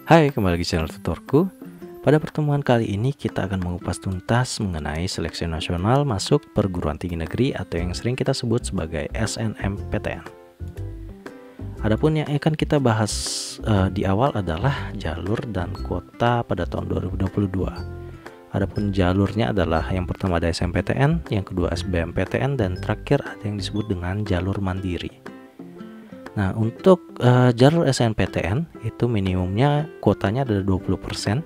Hai, kembali lagi di channel tutorku. Pada pertemuan kali ini kita akan mengupas tuntas mengenai seleksi nasional masuk perguruan tinggi negeri atau yang sering kita sebut sebagai SNMPTN. Adapun yang akan kita bahas di awal adalah jalur dan kuota pada tahun 2022. Adapun jalurnya adalah yang pertama ada SNMPTN, yang kedua SBMPTN, dan terakhir ada yang disebut dengan jalur mandiri. Nah, untuk jalur SNMPTN itu minimumnya kuotanya adalah 20%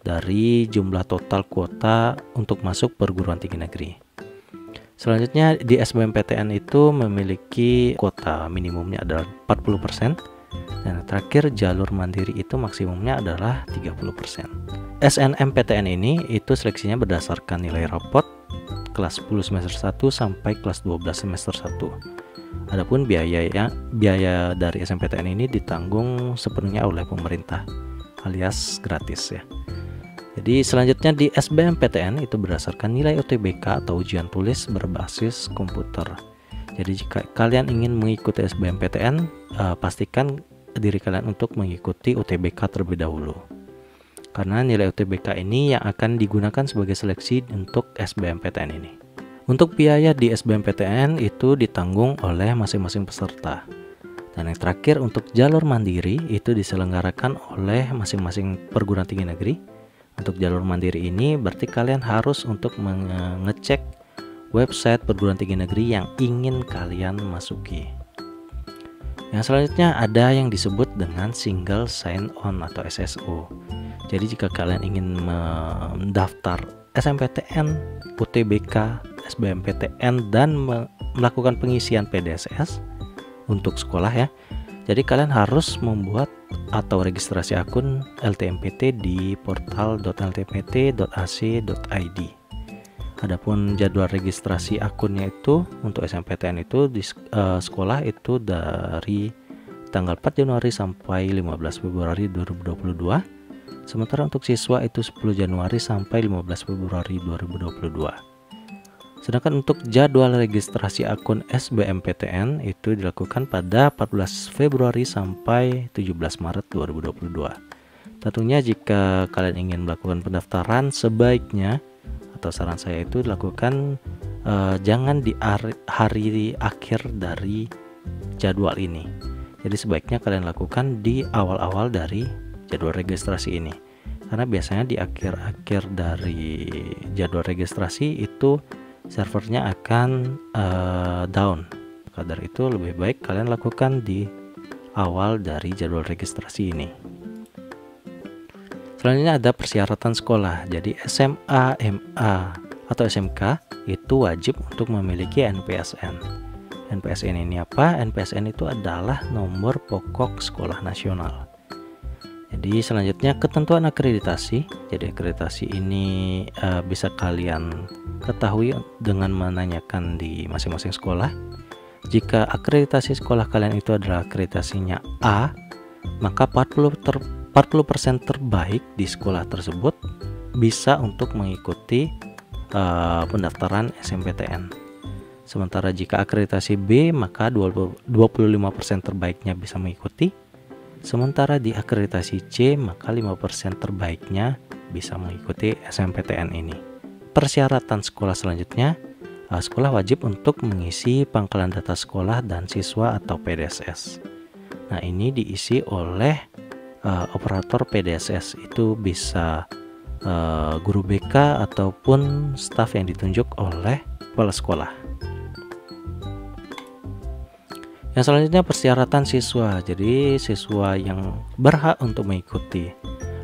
dari jumlah total kuota untuk masuk perguruan tinggi negeri. Selanjutnya di SBMPTN itu memiliki kuota minimumnya adalah 40%, dan terakhir jalur mandiri itu maksimumnya adalah 30%. SNMPTN ini itu seleksinya berdasarkan nilai rapot kelas 10 semester 1 sampai kelas 12 semester 1. Adapun biaya dari SNMPTN ini ditanggung sepenuhnya oleh pemerintah alias gratis ya. Jadi selanjutnya di SBMPTN itu berdasarkan nilai UTBK atau ujian tulis berbasis komputer. Jadi jika kalian ingin mengikuti SBMPTN, pastikan diri kalian untuk mengikuti UTBK terlebih dahulu. Karena nilai UTBK ini yang akan digunakan sebagai seleksi untuk SBMPTN ini. Untuk biaya di SBMPTN itu ditanggung oleh masing-masing peserta. Dan yang terakhir untuk jalur mandiri itu diselenggarakan oleh masing-masing perguruan tinggi negeri. Untuk jalur mandiri ini berarti kalian harus untuk mengecek website perguruan tinggi negeri yang ingin kalian masuki. Yang selanjutnya ada yang disebut dengan single sign on atau SSO. Jadi jika kalian ingin mendaftar SNMPTN, UTBK, SBMPTN dan melakukan pengisian PDSS untuk sekolah ya. Jadi kalian harus membuat atau registrasi akun LTMPT di portal.ltmpt.ac.id. Adapun jadwal registrasi akunnya itu untuk SNMPTN itu di sekolah itu dari tanggal 4 Januari sampai 15 Februari 2022. Sementara untuk siswa itu 10 Januari sampai 15 Februari 2022. Sedangkan untuk jadwal registrasi akun SBMPTN itu dilakukan pada 14 Februari sampai 17 Maret 2022. Tentunya jika kalian ingin melakukan pendaftaran sebaiknya atau saran saya itu dilakukan jangan di hari akhir dari jadwal ini. Jadi sebaiknya kalian lakukan di awal-awal dari jadwal registrasi ini. Karena biasanya di akhir-akhir dari jadwal registrasi itu servernya akan down. Maka dari itu lebih baik kalian lakukan di awal dari jadwal registrasi ini. Selanjutnya ada persyaratan sekolah. Jadi SMA, MA atau SMK itu wajib untuk memiliki NPSN. NPSN ini apa? NPSN itu adalah nomor pokok sekolah nasional. Jadi selanjutnya ketentuan akreditasi. Jadi akreditasi ini bisa kalian ketahui dengan menanyakan di masing-masing sekolah. Jika akreditasi sekolah kalian itu adalah akreditasinya A, maka 40% terbaik di sekolah tersebut bisa untuk mengikuti pendaftaran SNMPTN. Sementara jika akreditasi B, maka 25% terbaiknya bisa mengikuti. Sementara di akreditasi C, maka 5% terbaiknya bisa mengikuti SNMPTN ini. Persyaratan sekolah selanjutnya, sekolah wajib untuk mengisi pangkalan data sekolah dan siswa atau PDSS. Nah, ini diisi oleh operator PDSS, itu bisa guru BK ataupun staf yang ditunjuk oleh kepala sekolah. Yang selanjutnya persyaratan siswa. Jadi siswa yang berhak untuk mengikuti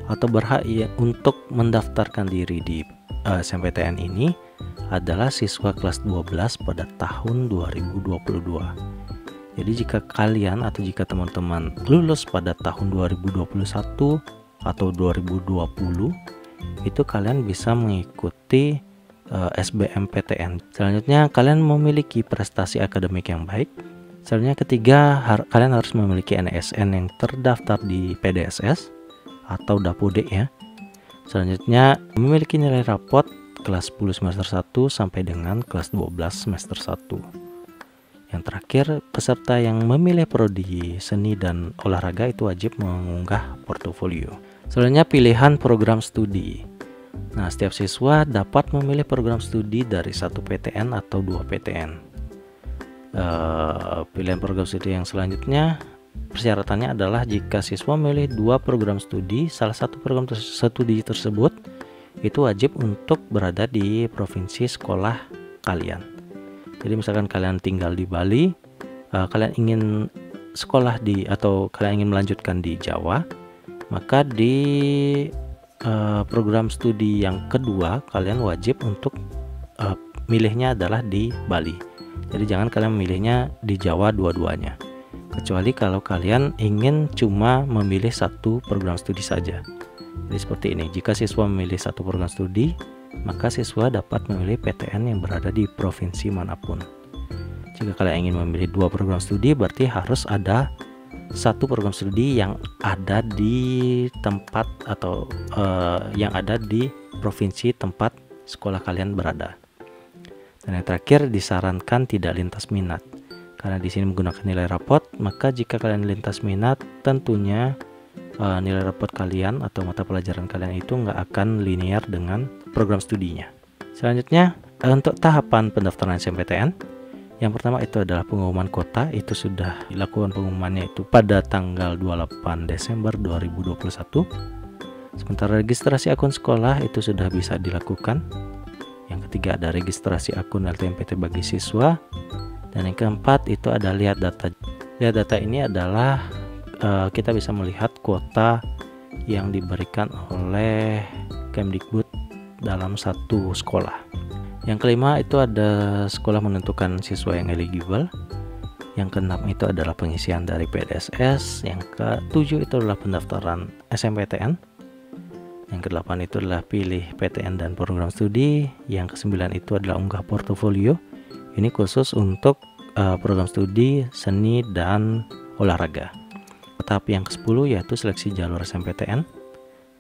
atau berhak untuk mendaftarkan diri di SNMPTN ini adalah siswa kelas 12 pada tahun 2022. Jadi jika kalian atau jika teman-teman lulus pada tahun 2021 atau 2020, itu kalian bisa mengikuti SBMPTN. Selanjutnya kalian memiliki prestasi akademik yang baik. Selanjutnya ketiga, kalian harus memiliki NSN yang terdaftar di PDSS atau Dapode ya. Selanjutnya memiliki nilai rapot kelas 10 semester 1 sampai dengan kelas 12 semester 1. Yang terakhir, peserta yang memilih prodi seni dan olahraga itu wajib mengunggah portofolio. Selanjutnya, pilihan program studi. Nah, setiap siswa dapat memilih program studi dari satu PTN atau 2 PTN. Pilihan program studi yang selanjutnya, persyaratannya adalah jika siswa memilih 2 program studi, salah satu program studi tersebut itu wajib untuk berada di provinsi sekolah kalian. Jadi misalkan kalian tinggal di Bali, kalian ingin sekolah atau kalian ingin melanjutkan di Jawa, maka di program studi yang kedua kalian wajib untuk milihnya adalah di Bali. Jadi jangan kalian memilihnya di Jawa dua-duanya, kecuali kalau kalian ingin cuma memilih satu program studi saja. Jadi seperti ini, jika siswa memilih satu program studi, maka siswa dapat memilih PTN yang berada di provinsi manapun. Jika kalian ingin memilih 2 program studi, berarti harus ada satu program studi yang ada di tempat atau yang ada di provinsi tempat sekolah kalian berada. Dan yang terakhir, disarankan tidak lintas minat. Karena di sini menggunakan nilai rapot, maka jika kalian lintas minat, tentunya nilai rapot kalian atau mata pelajaran kalian itu nggak akan linear dengan program studinya. Selanjutnya, untuk tahapan pendaftaran SNMPTN, yang pertama itu adalah pengumuman kota. Itu sudah dilakukan pengumumannya itu pada tanggal 28 Desember 2021. Sementara registrasi akun sekolah itu sudah bisa dilakukan. Yang ketiga ada registrasi akun LTMPT bagi siswa. Dan yang keempat itu ada lihat data. Lihat data ini adalah kita bisa melihat kuota yang diberikan oleh Kemdikbud dalam satu sekolah. Yang kelima itu ada sekolah menentukan siswa yang eligible. Yang keenam itu adalah pengisian dari PDSS. Yang ketujuh itu adalah pendaftaran SNMPTN. Yang kedelapan itu adalah pilih PTN dan program studi. Yang kesembilan itu adalah unggah portofolio. Ini khusus untuk program studi seni dan olahraga. Tahap yang ke-10 yaitu seleksi jalur SNMPTN.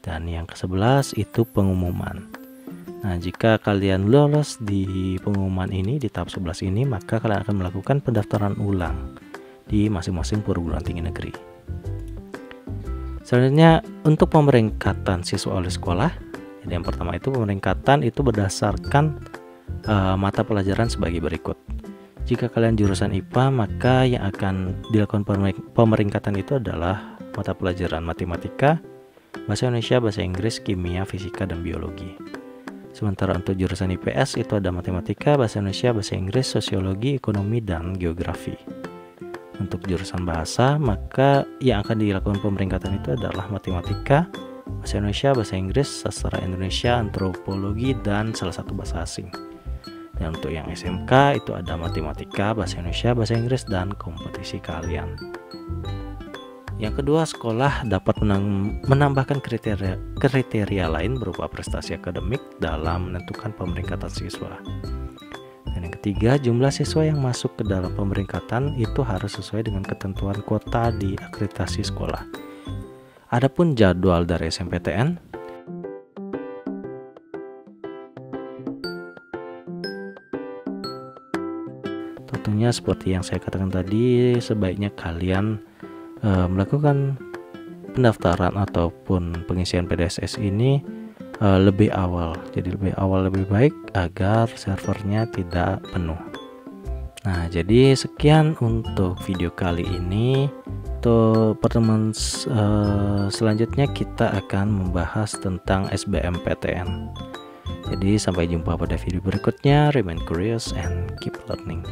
Dan yang ke-11 itu pengumuman. Nah, jika kalian lolos di pengumuman ini, di tahap 11 ini, maka kalian akan melakukan pendaftaran ulang di masing-masing perguruan tinggi negeri. Selanjutnya, untuk pemeringkatan siswa oleh sekolah. Jadi yang pertama itu pemeringkatan itu berdasarkan mata pelajaran sebagai berikut. Jika kalian jurusan IPA, maka yang akan dilakukan pemeringkatan itu adalah mata pelajaran matematika, bahasa Indonesia, bahasa Inggris, kimia, fisika, dan biologi. Sementara untuk jurusan IPS itu ada matematika, bahasa Indonesia, bahasa Inggris, sosiologi, ekonomi, dan geografi. Untuk jurusan bahasa, maka yang akan dilakukan pemeringkatan itu adalah matematika, bahasa Indonesia, bahasa Inggris, sastra Indonesia, antropologi, dan salah satu bahasa asing. Dan untuk yang SMK itu ada matematika, bahasa Indonesia, bahasa Inggris, dan kompetisi kalian. Yang kedua, sekolah dapat menambahkan kriteria lain berupa prestasi akademik dalam menentukan pemeringkatan siswa. Dan yang ketiga, jumlah siswa yang masuk ke dalam pemeringkatan itu harus sesuai dengan ketentuan kuota di akreditasi sekolah. Adapun jadwal dari SNMPTN, tentunya seperti yang saya katakan tadi, sebaiknya kalian melakukan pendaftaran ataupun pengisian PDSS ini lebih awal. Jadi lebih awal lebih baik agar servernya tidak penuh. Nah, jadi sekian untuk video kali ini. Untuk pertemuan selanjutnya kita akan membahas tentang SBMPTN. Jadi sampai jumpa pada video berikutnya. Remain curious and keep learning.